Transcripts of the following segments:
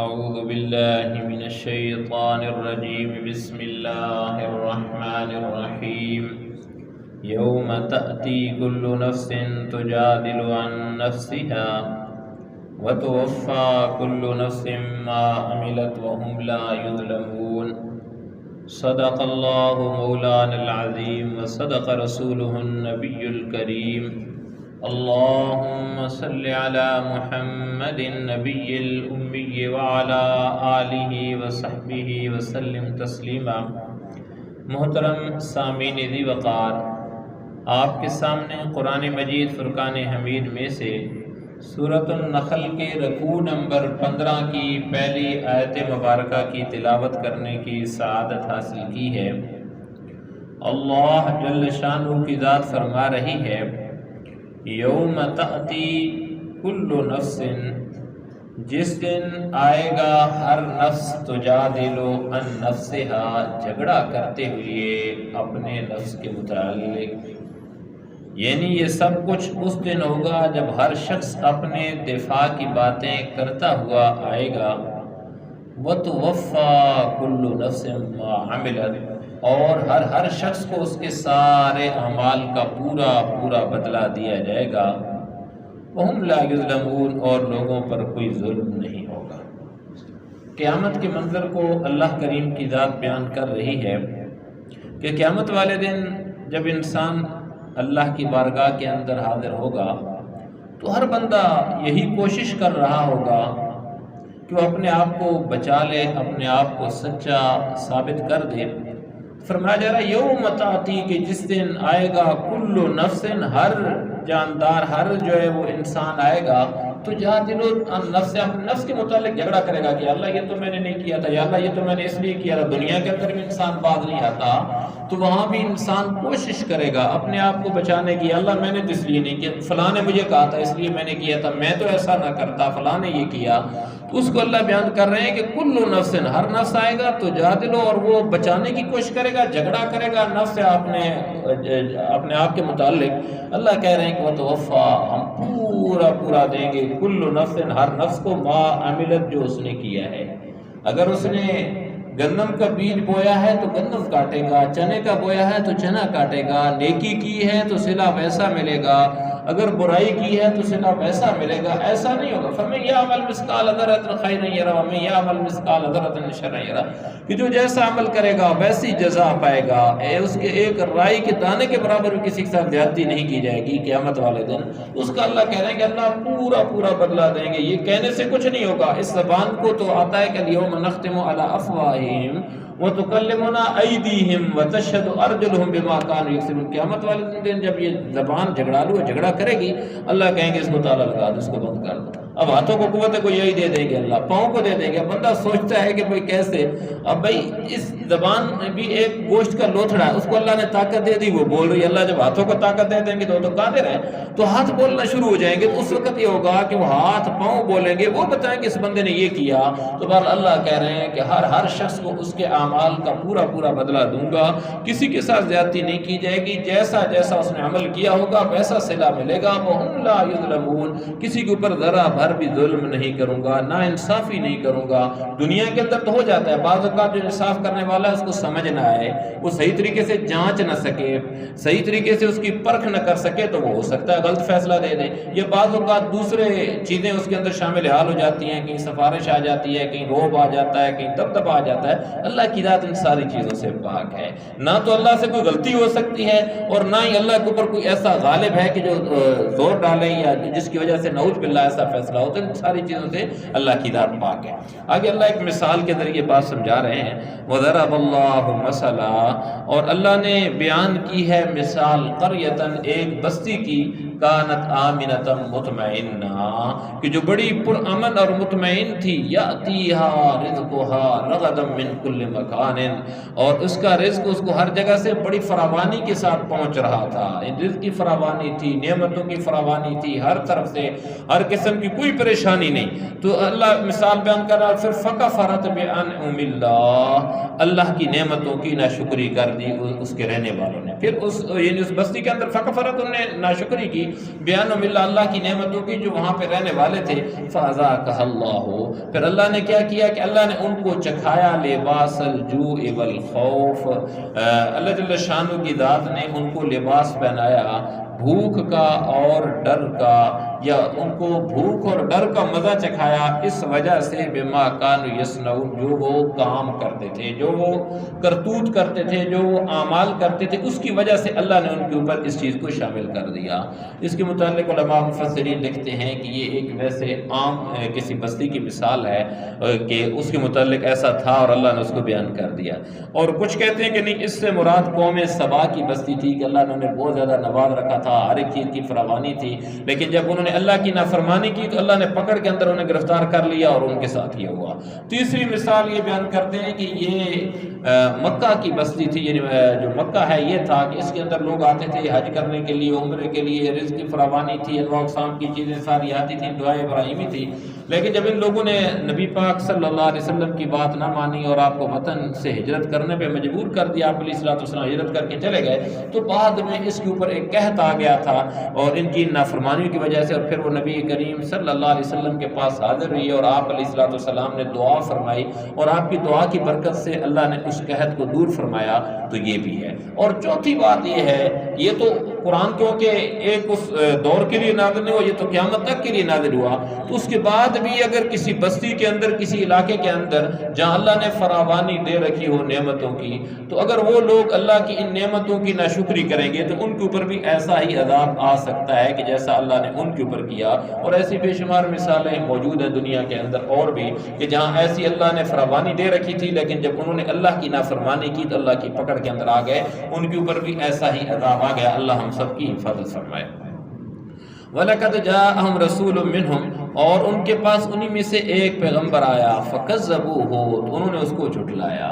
أعوذ بالله من الشيطان الرجيم بسم الله الرحمن الرحيم يوم تأتي كل نفس تجادل عن نفسها وتوفى كل نفس ما عملت وهم لا يظلمون صدق الله مولانا العظيم وصدق رسوله النبي الكريم اللهم صل على محمد النبي الأمي وعلى آلہ وصحبہ وسلم تسلیما۔ محترم سامعین ذی وقار، آپ کے سامنے قرآن مجید فرقان حمید میں سے سورۃ النحل کے رکوع نمبر 15 کی پہلی آیت مبارکہ کی تلاوت کرنے کی سعادت حاصل کی ہے۔ اللہ جل شانہ کی ذات فرما رہی ہے، یوم تأتی کل نفس، جس دن آئے گا ہر نفس تجادل عن نفسها، جھگڑا کرتے ہوئے اپنے نفس کے متعلق، یعنی یہ سب کچھ اس دن ہوگا جب ہر شخص اپنے دفاع کی باتیں کرتا ہوا آئے گا۔ وَتُوَفَّى كُلُّ نَفْسٍ مَا عَمِلَتْ، اور ہر شخص کو اس کے سارے اعمال کا پورا بدلہ دیا جائے گا۔ وَهُمْ لَا يُظْلَمُونَ، اور لوگوں پر کوئی ظلم نہیں ہوگا۔ قیامت کے منظر کو اللہ کریم کی ذات بیان کر رہی ہے کہ قیامت والے دن جب انسان اللہ کی بارگاہ کے اندر حاضر ہوگا تو ہر بندہ یہی کوشش کر رہا ہوگا کہ وہ اپنے آپ کو بچا لے، اپنے آپ کو سچا ثابت کر دے۔ فرمایا جا رہا ہے یوم تاتی، کہ جس دن آئے گا کل نفس، ہر جاندار، ہر جو ہے وہ انسان آئے گا تو جادل عن نفس، اپنے نفس کے متعلق جھگڑا کرے گا کہ اللہ یہ تو میں نے نہیں کیا تھا، یا اللہ یہ تو میں نے اس لیے کیا تھا۔ دنیا کے اندر بھی انسان باز نہیں آتا تو وہاں بھی انسان کوشش کرے گا اپنے آپ کو بچانے کی، اللہ میں نے تو اس لیے نہیں کیا، فلاں نے مجھے کہا تھا اس لیے میں نے کیا تھا، میں تو ایسا نہ کرتا، فلاں نے یہ کیا۔ تو اس کو اللہ بیان کر رہے ہیں کہ کل نفس، ہر نفس آئے گا تو جادلو، اور وہ بچانے کی کوشش کرے گا، جھگڑا کرے گا نفس سے اپنے آپ کے متعلق۔ اللہ کہہ رہے ہیں کہ وتوفا، ہم پورا دیں گے کل نفس، ہر نفس کو ما عملت، جو اس نے کیا ہے۔ اگر اس نے گندم کا بیج بویا ہے تو گندم کاٹے گا، چنے کا بویا ہے تو چنا کاٹے گا، نیکی کی ہے تو صلہ ویسا ملے گا، اگر برائی کی ہے تو صلہ ویسا ملے گا، ایسا نہیں ہوگا۔ فَمَن يَعْمَلْ مِثْقَالَ ذَرَّةٍ خَيْرًا يَرَهُ وَمَن يَعْمَلْ مِثْقَالَ ذَرَّةٍ شَرًّا يَرَهُ، کہ جو جیسا عمل کرے گا ویسی جزا پائے گا۔ اس کے ایک رائی کے دانے کے برابر بھی کسی کے ساتھ زیادتی نہیں کی جائے گی قیامت والے دن۔ اس کا اللہ کہہ رہے ہیں کہ اللہ پورا بدلہ دیں گے۔ یہ کہنے سے کچھ نہیں ہوگا، اس زبان کو تو آتا ہے کہ الْيَوْمَ نَخْتِمُ عَلَىٰ أَفْوَاهِهِمْ وَتُكَلِّمُنَا أَيْدِيهِمْ وَتَشْهَدُ أَرْجُلُهُمْ بِمَا كَانُوا يَكْسِبُونَ۔ قیامت والے دن جب یہ زبان جھگڑا کرے گی، اللہ کہیں گے اس کو تالا لگا دو، اس کو بند کر دو۔ اب ہاتھوں کو قوت کو یہی دے دیں گے اللہ، پاؤں کو دے دیں گے۔ بندہ سوچتا ہے کہ بھئی کیسے، اب بھئی اس زبان بھی ایک گوشت کا لوتھڑا ہے، اس کو اللہ نے طاقت دے دی، وہ بول رہی ہے۔ اللہ جب ہاتھوں کو طاقت دے دیں گے تو قادر ہے، تو ہاتھ بولنا شروع ہو جائیں گے، تو اس وقت یہ ہوگا کہ وہ ہاتھ پاؤں بولیں گے، وہ بتائیں کہ اس بندے نے یہ کیا۔ تو بہرحال اللہ کہہ رہے ہیں کہ ہر شخص کو اس کے اعمال کا پورا بدلہ دوں گا، کسی کے ساتھ زیادتی نہیں کی جائے گی، جیسا اس نے عمل کیا ہوگا ویسا صلہ ملے گا۔ وَهُمْ لَا يُظْلَمُونَ، کسی کے اوپر ذرا بھر بھی ظلم نہیں کروں گا، نا انصافی نہیں کروں گا۔ دنیا کے اندر تو ہو جاتا ہے، بعض اوقات جو انصاف کرنے والا ہے اس کو سمجھ نہ آئے، وہ صحیح طریقے سے جانچ نہ سکے، صحیح طریقے سے اس کی پرکھ نہ کر سکے، تو وہ ہو سکتا ہے غلط فیصلہ دے دے، یا بعض اوقات دوسرے چیزیں اس کے اندر شامل حال ہو جاتی ہیں، کہیں سفارش آ جاتی ہے، کہیں روب آ جاتا ہے، کہیں دبدبہ آ جاتا ہے۔ اللہ کی ذات ان ساری چیزوں سے پاک ہے، نہ تو اللہ سے کوئی غلطی ہو سکتی ہے، اور نہ ہی اللہ کے اوپر کوئی ایسا غالب ہے کہ جو زور ڈالے یا جس کی وجہ سے نعوذ باللہ ایسا فیصلہ ہو۔ تو ان ساری چیزوں سے اللہ کی ذات پاک ہے۔ آگے اللہ ایک مثال کے ذریعے بات سمجھا رہے ہیں، وَضَرَبَ اللَّهُ مَثَلًا، اور اللہ نے بیان کی ہے مثال، قَرْيَةً، ایک بستی کی، کانت آمنۃ مطمئنہ، کہ جو بڑی پرامن اور مطمئن تھی، یأتیہا رزقہا رغدا من کل مکان، اور اس کا رزق اس کو ہر جگہ سے بڑی فراوانی کے ساتھ پہنچ رہا تھا۔ رزق کی فراوانی تھی، نعمتوں کی فراوانی تھی، ہر طرف سے ہر قسم کی کوئی پریشانی نہیں۔ تو اللہ مثال بیان کر رہا، پھر فکفرت بانعم اللہ کی نعمتوں کی ناشکری کر دی اس کے رہنے والوں نے۔ پھر اس بستی کے اندر فکفرت، انہوں نے ناشکری کی، بیان ملا اللہ کی نعمتوں کی جو وہاں پہ رہنے والے تھے، فَأَذَاقَهَا اللَّهُ، پھر اللہ نے کیا کیا کہ اللہ نے ان کو چکھایا لباس الجوع والخوف، اللہ جل شانہ کی ذات نے ان کو لباس پہنایا بھوک کا اور ڈر کا، یا ان کو بھوک اور ڈر کا مزہ چکھایا اس وجہ سے بما کانوا یصنعون، جو وہ کام کرتے تھے، جو وہ کرتوت کرتے تھے، جو وہ اعمال کرتے تھے، اس کی وجہ سے اللہ نے ان کے اوپر اس چیز کو شامل کر دیا۔ اس کے متعلق علماء مفسرین لکھتے ہیں کہ یہ ایک ویسے عام کسی بستی کی مثال ہے کہ اس کے متعلق ایسا تھا اور اللہ نے اس کو بیان کر دیا، اور کچھ کہتے ہیں کہ نہیں، اس سے مراد قوم سبا کی بستی تھی کہ اللہ نے انہیں بہت زیادہ نواز رکھا تھا، ہر ایک چیز کی فراوانی تھی، لیکن جب انہوں نے اللہ کی نافرمانی کی تو اللہ نے پکڑ کے اندر انہیں گرفتار کر لیا اور ان کے ساتھ یہ ہوا۔ تیسری مثال یہ بیان کرتے ہیں کہ یہ مکہ کی بستی تھی، یعنی جو مکہ ہے یہ تھا کہ اس کے اندر لوگ آتے تھے حج کرنے کے لیے، عمرے کے لیے، رزق کی فراوانی تھی، انواع اقسام کی چیزیں ساری آتی تھیں، دعائیں ابراہیمی تھی، لیکن جب ان لوگوں نے نبی پاک صلی اللہ علیہ وسلم کی بات نہ مانی اور آپ کو وطن سے ہجرت کرنے پہ مجبور کر دیا، آپ علیہ الصلوۃ والسلام ہجرت کر کے چلے گئے، تو بعد میں اس کے اوپر ایک قحط آ گیا تھا اور ان کی نافرمانیوں کی وجہ سے، اور پھر وہ نبی کریم صلی اللہ علیہ وسلم کے پاس حاضر ہوئی اور آپ علیہ الصلوۃ والسلام نے دعا فرمائی اور آپ کی دعا کی برکت سے اللہ نے اس قحط کو دور فرمایا، تو یہ بھی ہے۔ اور چوتھی بات یہ ہے، یہ تو قرآن کیونکہ ایک اس دور کے لیے نازل نہیں ہوا، یہ تو قیامت تک کے لیے نازل ہوا، تو اس کے بعد بھی اگر کسی بستی کے اندر، کسی علاقے کے اندر جہاں اللہ نے فراوانی دے رکھی ہو نعمتوں کی، تو اگر وہ لوگ اللہ کی ان نعمتوں کی ناشکری کریں گے تو ان کے اوپر بھی ایسا ہی عذاب آ سکتا ہے کہ جیسا اللہ نے ان کے اوپر کیا، اور ایسی بے شمار مثالیں موجود ہیں دنیا کے اندر اور بھی، کہ جہاں ایسی اللہ نے فراوانی دے رکھی تھی لیکن جب انہوں نے اللہ کی نافرمانی کی تو اللہ کی پکڑ کے اندر آ گئے، ان کے اوپر بھی ایسا ہی عذاب آ گیا۔ اللہ ہم سب کی حفاظت فرمائے۔ وَلَقَدْ جَاءَهُمْ رَسُولٌ مِّنْهُمْ، اور ان کے پاس انہی میں سے ایک پیغمبر آیا، فَكَذَّبُوهُ، تو انہوں نے اس کو جھٹلایا،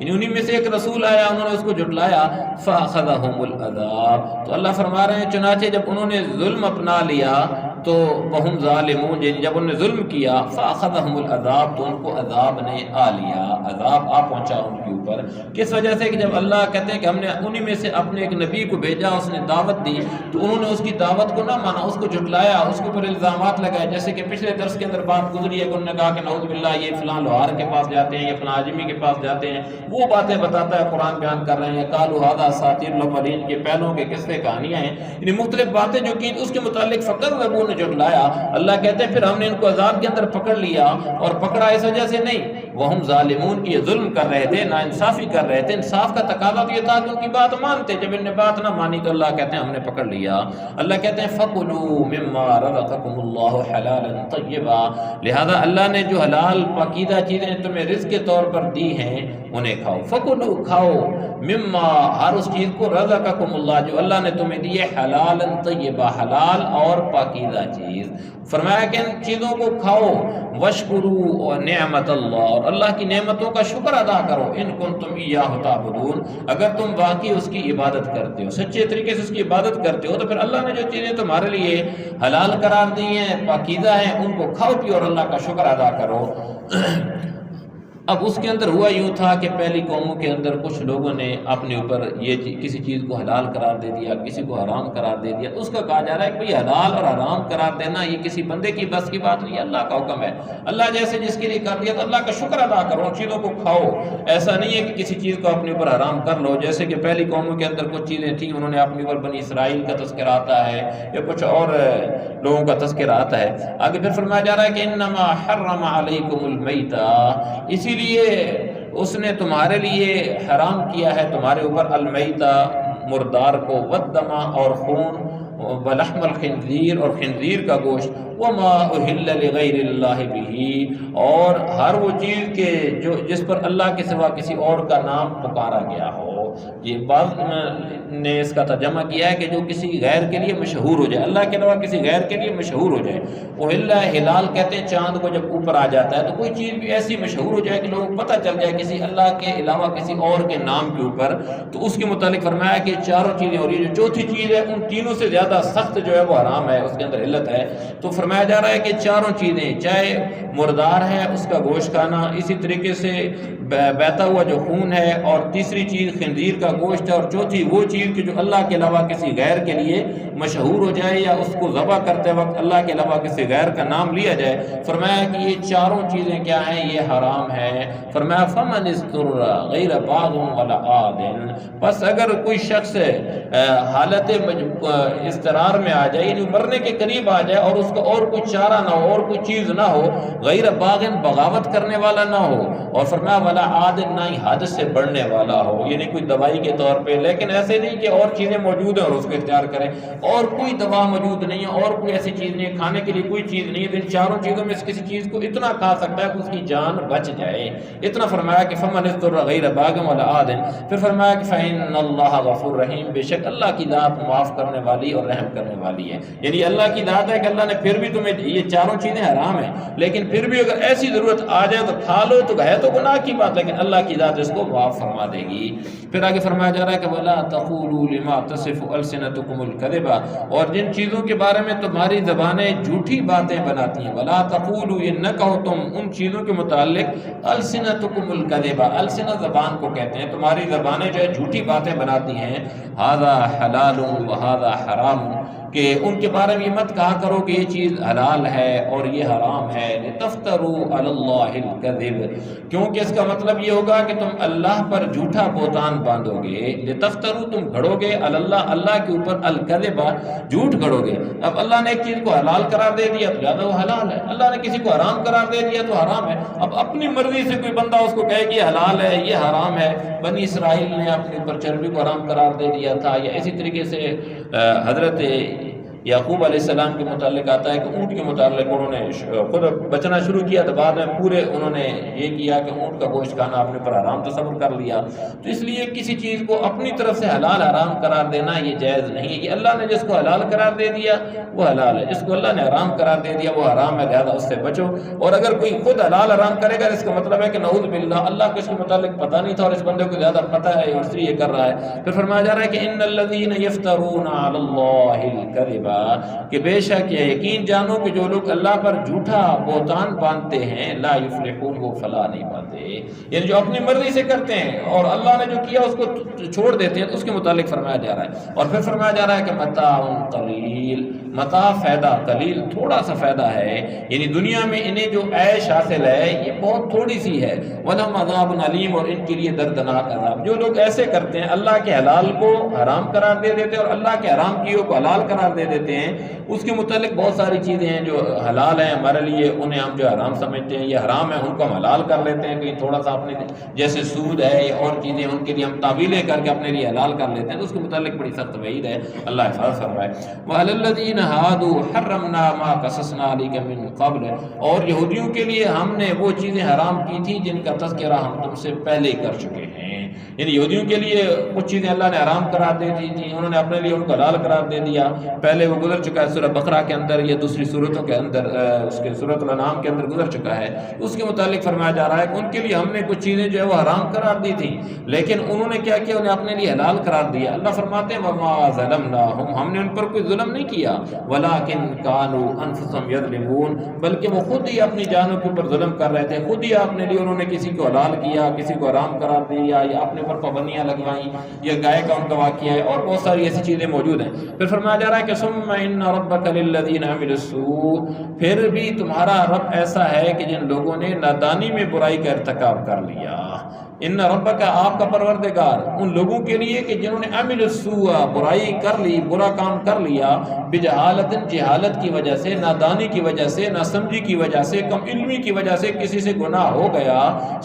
یعنی انہی میں سے ایک رسول آیا، انہوں نے اس کو جھٹلایا، فَأَخَذَهُمُ الْعَذَابُ، تو اللہ فرما رہے ہیں چنانچہ جب انہوں نے ظلم اپنا لیا تو وَهُمْ ظَالِمُونَ، یعنی جب انہوں نے ظلم کیا، فَأَخَذَهُمُ الْعَذَابُ، تو ان کو عذاب نے آ لیا، عذاب آ پہنچا ان کے اوپر، کس وجہ سے کہ جب اللہ کہتے ہیں کہ ہم نے انہی میں سے اپنے ایک نبی کو بھیجا، اس نے دعوت دی تو انہوں نے اس کی دعوت کو نہ مانا، اس کو جھٹلایا، اس کے اوپر الزامات لگائے، جیسے کہ پچھلے درس کے اندر بات گزری ہے کہ انہوں نے کہا کہ نعوذ باللہ یہ فلاں لوہار کے پاس جاتے ہیں، یہ فلاں عجمی کے پاس جاتے ہیں، وہ باتیں بتاتا ہے قرآن بیان کر رہے ہیں، قالوا ھذا اساطیر الاولین، کے پہلوں کے قصے کہانیاں ہیں، یعنی مختلف باتیں جو کی اس کے متعلق فَكَذَّبُوهُ نے جھٹلایا۔ اللہ کہتے ہیں پھر ہم نے ان کو عذاب کے اندر پکڑ لیا، اور پکڑا اس وجہ سے نہیں، وَهُمْ ظَالِمُونَ، کی یہ ظلم کر رہے تھے، ناانصافی کر رہے تھے، انصاف کا تقاضا تو یہ تھا کہ ان کی بات مانتے، جب ان نے بات نہ مانی تو اللہ کہتے ہیں ہم نے پکڑ لیا۔ اللہ کہتے ہیں فَكُلُوا مِمَّا رَزَقَكُمُ اللَّهُ حَلَالًا طَيِّبًا، لہذا اللہ نے جو حلال پاکیزہ چیزیں تمہیں رزق کے طور پر دی ہیں انہیں کھاؤ، فَكُلُوا، کھاؤ، مما، ہر اس چیز کو، رزقکم اللہ، جو اللہ نے تمہیں دی ہے، حلالا طیبہ، حلال اور پاکیزہ چیز، فرمایا کہ ان چیزوں کو کھاؤ، واشکروا نعمت اللہ، اور اللہ کی نعمتوں کا شکر ادا کرو، ان کنتم ایاہ تعبدون، اگر تم واقعی اس کی عبادت کرتے ہو، سچے طریقے سے اس کی عبادت کرتے ہو، تو پھر اللہ نے جو چیزیں تمہارے لیے حلال قرار دی ہیں، پاکیزہ ہیں، ان کو کھاؤ پیو اور اللہ کا شکر ادا کرو۔ اب اس کے اندر ہوا یوں تھا کہ پہلی قوموں کے اندر کچھ لوگوں نے اپنے اوپر یہ کسی چیز کو حلال قرار دے دیا، کسی کو حرام قرار دے دیا، اس کا کہا جا رہا ہے کہ بھئی حلال اور حرام قرار دینا یہ کسی بندے کی بس کی بات نہیں، اللہ کا حکم ہے، اللہ جیسے جس کے لیے کر دیا تو اللہ کا شکر ادا کرو، ان چیزوں کو کھاؤ، ایسا نہیں ہے کہ کسی چیز کو اپنے اوپر حرام کر لو، جیسے کہ پہلی قوموں کے اندر کچھ چیزیں تھیں، انہوں نے اپنے اوپر بنی اسرائیل کا تذکرہ آتا ہے یا کچھ اور لوگوں کا تذکرہ آتا ہے، آگے پھر فرمایا جا رہا ہے کہ انما حرم علیکم المیتہ، اسی لیے اس نے تمہارے لیے حرام کیا ہے تمہارے اوپر المیتہ، مردار کو، والدم، اور خون، ولحم الخنزیر، اور خنزیر کا گوشت، وما اہل لغیر اللہ بہ، اور ہر وہ چیز کے جو جس پر اللہ کے سوا کسی اور کا نام پکارا گیا ہو، یہ بعض نے اس کا ترجمہ کیا ہے کہ جو کسی غیر کے لیے مشہور ہو جائے، اللہ کے علاوہ کسی غیر کے لیے مشہور ہو جائے، اہل، ہلال کہتے ہیں چاند کو جب اوپر آ جاتا ہے تو کوئی چیز بھی ایسی مشہور ہو جائے کہ لوگوں کو پتہ چل جائے کسی اللہ کے علاوہ کسی اور کے نام کے اوپر، تو اس کے متعلق فرمایا کہ چاروں چیزیں، اور یہ جو چوتھی چیز ہے ان تینوں سے زیادہ سخت جو ہے وہ حرام ہے، اس کے اندر علت ہے، تو فرمایا جا رہا ہے کہ چاروں چیزیں، چاہے مردار ہے اس کا گوشت کھانا، اسی طریقے سے بہتا ہوا جو خون ہے، اور تیسری چیز خنزیر خنزیر کا گوشت ہے، اور چوتھی وہ چیز کہ جو اللہ کے علاوہ کسی غیر کے لیے مشہور ہو جائے یا اس کو ذبح کرتے وقت اللہ کے علاوہ کسی غیر کا نام لیا جائے۔ فرمایا کہ یہ چاروں چیزیں کیا ہیں؟ یہ حرام ہیں۔ فرمایا فمن اضطر غیر باغ ولا عاد، پس اگر کوئی شخص حالت اضطرار میں آ جائے، یعنی مرنے کے قریب آ جائے اور اس کو اور کوئی چارہ نہ ہو اور کوئی چیز نہ ہو، غیر باغ بغاوت کرنے والا نہ ہو، اور فرمایا ولا عاد نہ ہی حد سے بڑھنے والا ہو، یعنی کوئی دوائی کے طور پہ، لیکن ایسے نہیں کہ اور چیزیں موجود ہیں اور اس کو اختیار کریں، اور کوئی دوا موجود نہیں ہے اور کوئی ایسی چیز نہیں ہے، کھانے کے لیے کوئی چیز نہیں ہے، ان چاروں چیزوں میں سے کسی چیز کو اتنا کھا سکتا ہے کہ اس کی جان بچ جائے، اتنا فرمایا کہ فمن اضطر غیر باغ ولا عاد، پھر فرمایا کہ فإن اللہ غفور رحیم، بے شک اللہ کی ذات معاف کرنے والی اور رحم کرنے والی ہے۔ یعنی اللہ کی ذات ہے کہ اللہ نے پھر بھی تمہیں یہ چاروں چیزیں حرام ہیں، لیکن پھر بھی اگر ایسی ضرورت آ جائے تو کھا لو، تو ہے تو گناہ کی بات، لیکن اللہ کی ذات اس کو معاف فرما دے گی۔ پھر آگے فرمایا جا رہا ہے کہ ولا تقولوا لما تصف السنتکم الکذب، اور جن چیزوں کے بارے میں تمہاری زبانیں جھوٹی باتیں بناتی ہیں، ولا تقولوا، یہ نہ کہو تم ان چیزوں کے متعلق السنتکم الکذب، السنہ زبان کو کہتے ہیں، تمہاری زبانیں جو ہے جھوٹی باتیں بناتی ہیں، ھذا حلال وھذا حرام، کہ ان کے بارے میں یہ مت کہا کرو کہ یہ چیز حلال ہے اور یہ حرام ہے، لتفتروا علی اللہ الکذب، کیونکہ اس کا مطلب یہ ہوگا کہ تم اللہ پر جھوٹا بہتان باندھو گے، لتفتروا، تم گھڑو گے، علی اللہ، اللہ کے اوپر، الکذب، جھوٹ گھڑو گے۔ اب اللہ نے ایک چیز کو حلال قرار دے دیا تو زیادہ وہ حلال ہے، اللہ نے کسی کو حرام قرار دے دیا تو حرام ہے۔ اب اپنی مرضی سے کوئی بندہ اس کو کہے کہ یہ حلال ہے یہ حرام ہے، بنی اسرائیل نے اپنے اوپر چربی کو حرام قرار دے دیا تھا، یا اسی طریقے سے حضرت یعقوب علیہ السلام کے متعلق آتا ہے کہ اونٹ کے متعلق انہوں نے خود بچنا شروع کیا تو بعد میں پورے انہوں نے یہ کیا کہ اونٹ کا گوشت کھانا اپنے پر حرام تصور کر لیا۔ تو اس لیے کسی چیز کو اپنی طرف سے حلال حرام قرار دینا یہ جائز نہیں ہے، کہ اللہ نے جس کو حلال قرار دے دیا وہ حلال ہے، جس کو اللہ نے حرام قرار دے دیا وہ حرام ہے، لہذا اس سے بچو۔ اور اگر کوئی خود حلال حرام کرے گا اس کا مطلب ہے کہ نعوذ باللہ اللہ کو اس کے متعلق پتہ نہیں تھا اور اس بندے کو زیادہ پتہ ہے اور اس لیے یہ کر رہا ہے۔ پھر فرمایا جا رہا ہے کہ ان الذین یفترون علی اللہ الکذب، کہ بے شک یہ یقین جانو کہ جو لوگ اللہ پر جھوٹا بہتان باندھتے ہیں، لا یفلحون، وہ فلاح نہیں پاتے، یعنی جو اپنی مرضی سے کرتے ہیں اور اللہ نے جو کیا اس کو چھوڑ دیتے ہیں، اس کے متعلق فرمایا جا رہا ہے۔ اور پھر فرمایا جا رہا ہے کہ متاع قلیل، متاع فائدہ، قلیل تھوڑا سا فائدہ ہے، یعنی دنیا میں انہیں جو عیش حاصل ہے یہ بہت تھوڑی سی ہے، وَلَهُمْ عَذَابٌ عَلِيمٌ، اور ان کے لیے دردناک عذاب۔ جو لوگ ایسے کرتے ہیں، اللہ کے حلال کو حرام قرار دے دیتے ہیں اور اللہ کے حرام کیوں کو حلال قرار دے دیتے ہیں، اس کے متعلق بہت ساری چیزیں ہیں جو حلال ہیں ہمارے لیے، انہیں ہم جو حرام سمجھتے ہیں، یہ حرام ہے ان کو ہم حلال کر لیتے ہیں، کہیں تھوڑا سا اپنے جیسے سود ہے یا اور چیزیں ان کے لیے ہم تعویلیں کر کے اپنے لیے حلال کر لیتے ہیں، تو اس کے متعلق بڑی سخت وعید ہے، اللہ حفاظت فرمائے۔ وَعَلَى الَّذِينَ هَادُوا حَرَّمْنَا مَا قَصَصْنَا عَلَيْكَ مِن قَبْلُ، اور یہودیوں کے لیے ہم نے وہ چیزیں حرام کی تھی جن کا تذکرہ ہم تم سے پہلے کر چکے ہیں، یعنی یہودیوں کے لیے کچھ چیزیں اللہ نے حرام قرار دے دی تھی، انہوں نے اپنے لیے ان کو حلال قرار دے دیا، پہلے وہ گزر چکا ہے، سورہ بقرہ کے اندر یا دوسری صورتوں کے اندر، اس کے سورۃ الانعام کے اندر گزر چکا ہے۔ اس کے متعلق فرمایا جا رہا ہے کہ ان کے لیے ہم نے کچھ چیزیں جو ہے وہ حرام قرار دی تھیں، لیکن انہوں نے کیا کیا، انہیں اپنے لیے حلال قرار دیا۔ اللہ فرماتے ہیں وَمَا ظَلَمْنَاهُمْ، ہم نے ان پر کوئی ظلم نہیں کیا، وَلَٰكِن كَانُوا أَنفُسَهُمْ يَظْلِمُونَ، بلکہ وہ خود ہی اپنی جانوں کے اوپر ظلم کر رہے تھے، خود ہی اپنے لیے انہوں نے کسی کو حلال کیا، کسی کو حرام قرار دیا، یا اپنے پر پابندیاں لگوائیں، یا گائے کا ان کا واقعہ ہے، اور بہت ساری ایسی چیزیں موجود ہیں۔ پھر فرمایا جا رہا ہے کہ ثُمَّ إِنَّ رَبَّكَ لِلَّذِينَ عَمِلُوا السُّوءَ، پھر بھی تمہارا رب ایسا ہے کہ جن لوگوں نے نادانی میں برائی کا ارتکاب کر لیا، ان ربک، آپ کا پروردگار ان لوگوں کے لیے کہ جنہوں نے عمل السوء، برائی کر لی، برا کام کر لیا، بجہالت، جہالت کی وجہ سے، نادانی کی وجہ سے، ناسمجھی کی وجہ سے، کم علمی کی وجہ سے کسی سے گناہ ہو گیا،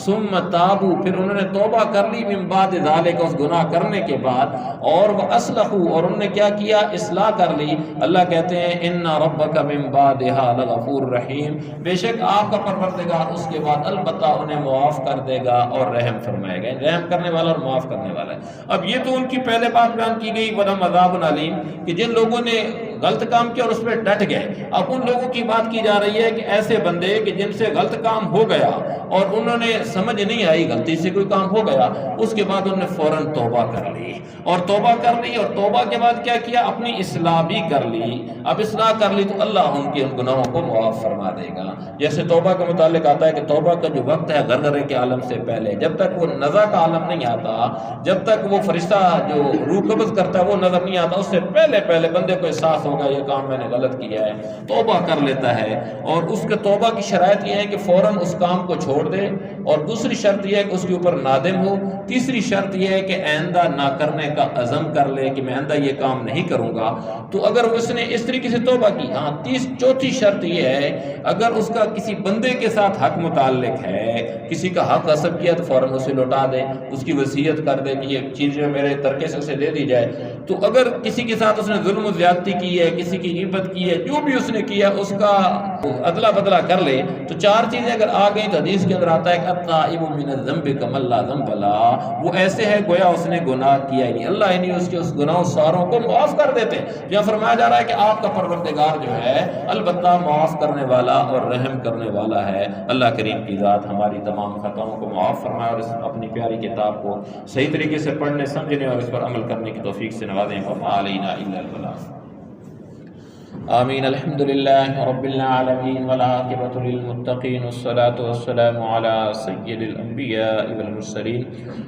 ثم تابوا، پھر انہوں نے توبہ کر لی، من بعد ذالک، اس گناہ کرنے کے بعد، اور واصلحوا، اور انہوں نے کیا کیا، اصلاح کر لی۔ اللہ کہتے ہیں ان ربک من بعدھا لغفور رحیم، بے شک آپ کا پروردگار اس کے بعد البتہ انہیں معاف کر دے گا اور رحم فرمائے گا، رحم کرنے والا اور معاف کرنے والا ہے۔ اب یہ تو ان کی پہلے بات بیان کی گئی، وَلَهُمْ عَذَابٌ عَلِيمٌ، کہ جن لوگوں نے غلط کام کیا اور اس پہ ڈٹ گئے۔ اب ان لوگوں کی بات کی جا رہی ہے کہ ایسے بندے کہ جن سے غلط کام ہو گیا اور انہوں نے سمجھ نہیں آئی غلطی سے کوئی کام ہو گیا، اس کے بعد انہوں نے فوراً توبہ کر لی اور توبہ کر لی، اور توبہ کے بعد کیا کیا، اپنی اصلاح بھی کر لی۔ اب اصلاح کر لی تو اللہ ان کے ان گناہوں کو معاف فرما دے گا۔ جیسے توبہ کے متعلق آتا ہے کہ توبہ کا جو وقت ہے غرغرے کے عالم سے پہلے، جب تک وہ نزع کا عالم نہیں آتا، جب تک وہ فرشتہ جو روح قبض کرتا ہے وہ نظر نہیں آتا، اس سے پہلے پہلے بندے کو احساس ہوگا یہ کام میں نے غلط کیا ہے، توبہ کر لیتا ہے۔ اور اس کے توبہ کی شرائط یہ ہے کہ فوراً اس کام کو چھوڑ دے، اور دوسری شرط یہ ہے کہ اس کے اوپر نادم ہو، تیسری شرط یہ ہے کہ آئندہ نہ کرنے کا عزم کر لے کہ میں آئندہ یہ کام نہیں کروں گا۔ تو اگر اس نے اس طریقے سے توبہ کی، ہاں چوتھی شرط یہ ہے اگر اس کا کسی بندے کے ساتھ حق متعلق ہے، کسی کا حق غصب کیا تو فوراً اسے لوٹا دے، اس کی وصیت کر دے کہ یہ چیز جو میرے ترکے سے اسے دے دی جائے۔ تو اگر کسی کے ساتھ اس نے ظلم و زیادتی کی ہے، کسی کی غیبت کی ہے، جو بھی اس نے کیا اس کا عدلہ بدلہ کر لے، تو چار چیزیں اگر آ گئیں تو حدیث کے اندر آتا ہے کہ التائب من الذنب کمن لا ذنب له، وہ ایسے ہے گویا اس نے گناہ کیا ہی نہیں، اللہ ہی نہیں اس کے اس گناہوں ساروں کو معاف کر دیتے۔ یہاں فرمایا جا رہا ہے کہ آپ کا پروردگار جو ہے البتہ معاف کرنے والا اور رحم کرنے والا ہے۔ اللہ کریم کی ذات ہماری تمام خطاؤں کو معاف فرمائے اور اس اپنی پیاری کتاب کو صحیح طریقے سے پڑھنے سمجھنے اور اس پر عمل کرنے کی توفیق سے نوازیں۔ وما علینا الا البلاغ۔ آمین۔ الحمدللہ رب العالمین والعاقبۃ للمتقین والصلاة والسلام علی سید الانبیاء والمرسلین۔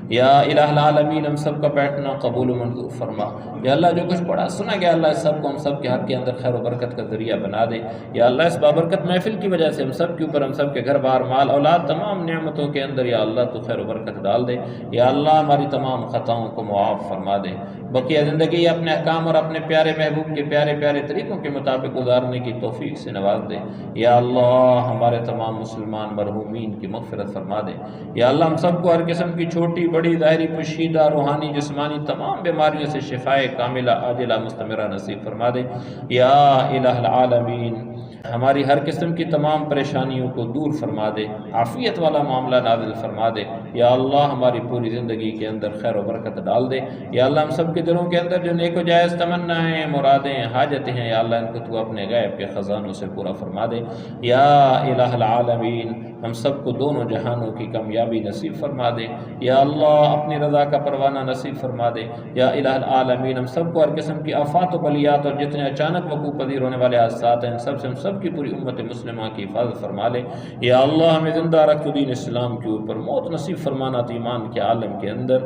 یا الہ العالمین ہم سب کا بیٹھنا قبول و منظور فرما۔ یا اللہ جو کچھ پڑھا سنا گیا اللہ اس سب کو ہم سب کے حق کے اندر خیر و برکت کا ذریعہ بنا دے۔ یا اللہ اس بابرکت محفل کی وجہ سے ہم سب کے اوپر، ہم سب کے گھر بار مال اولاد تمام نعمتوں کے اندر یا اللہ تو خیر و برکت ڈال دے۔ یا اللہ ہماری تمام خطاؤں کو معاف فرما دے۔ بقیہ زندگی اپنے احکام اور اپنے پیارے محبوب کے پیارے پیارے طریقوں کے مطابق گزارنے کی توفیق سے نواز دے۔ یا اللہ ہمارے تمام مسلمان مرحومین کی مغفرت فرما دے۔ یا اللہ ہم سب کو ہر قسم کی چھوٹی بڑی ظاہری پوشیدہ روحانی جسمانی تمام بیماریوں سے شفائے کاملہ عاجلہ مستمرہ نصیب فرما دے۔ یا الہ العالمین ہماری ہر قسم کی تمام پریشانیوں کو دور فرما دے، عافیت والا معاملہ نازل فرما دے۔ یا اللہ ہماری پوری زندگی کے اندر خیر و برکت ڈال دے۔ یا اللہ ہم سب کے دلوں کے اندر جو نیک و جائز تمنائیں، مرادیں، حاجتیں ہیں یا اللہ ان کو تو اپنے غیب کے خزانوں سے پورا فرما دے۔ یا الہ العالمین ہم سب کو دونوں جہانوں کی کامیابی نصیب فرما دے۔ یا اللہ اپنی رضا کا پروانہ نصیب فرما دے۔ یا الہ العالمین ہم سب کو ہر قسم کی آفات و بلیات اور جتنے اچانک وقوع پذیر ہونے والے حادثات ہیں ان سب سے ہم سب کی پوری امت مسلمہ کی حفاظت فرما لے۔ یا اللہ ہمیں زندہ رکھ تو دین اسلام کے اوپر، موت نصیب فرمانا تو ایمان کے عالم کے اندر۔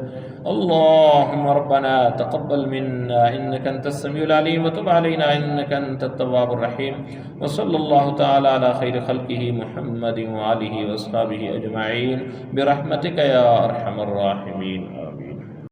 اللہم ربنا تقبل منا انک انت السمیع العلیم وتب علینا انک انت التواب الرحیم، وصلی اللہ تعالی علی خیر خلقہ محمد وآلہ واصحابہ اجمعین برحمتک یا ارحم الراحمین، آمین۔